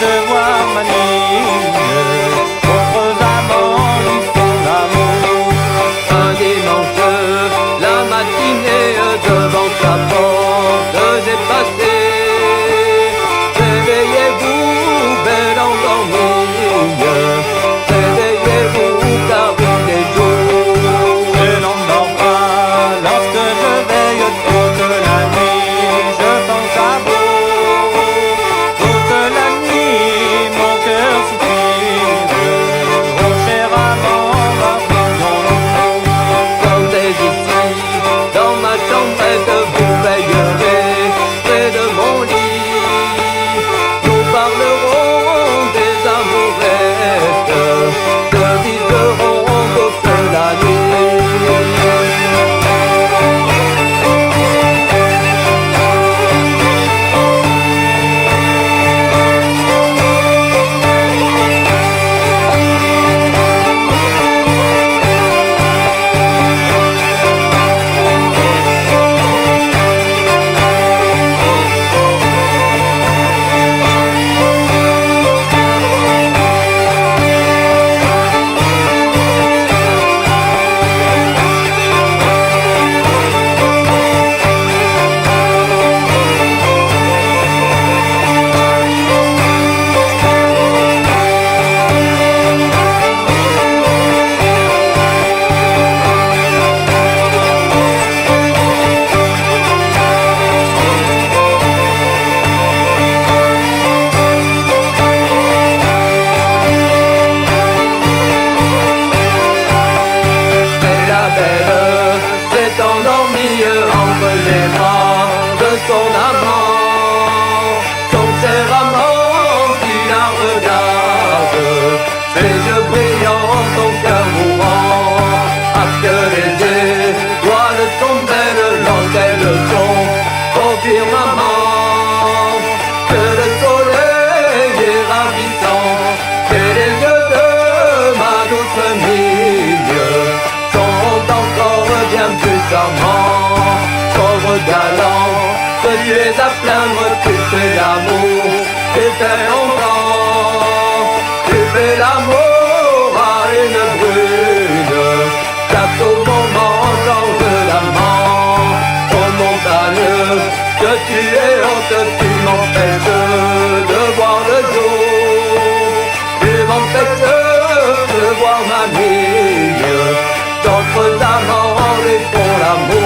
de voir ma ligne. D'autres amants lui font l'amour. Un dimanche, la matinée devant sa porte, j'ai passé. Réveillez-vous, belle endormie. Réveillez-vous, car il est jour. Je n'endors pas lorsque je veille toute la nuit. Je pense à vous. Toute la nuit, mon cœur soupire. Oh cher amant, revenons-nous. Quand t'es ici, dans ma chambrette, vous veillerez près de mon lit. Nous parlerons des amourettes, deviserons toute la nuit. S'est endormie entre les bras de son amant, son cher amant qui la regarde, ses yeux brillants, son cœur mourant, ah que les étoiles sont belles lorsqu'elles sont au firmament, que le soleil est ravissant, et les yeux de ma douce mille sont encore bien plus charmant, pauvre galant, que tu es à plaindre, tu fais l'amour, et t'es longtemps, tu fais l'amour à une brune, chaque au moment change d'amant, oh montagne, que tu es haute, tu m'empêches de voir le jour, tu m'empêches de voir ma vie. D'autres amants les font l'amour.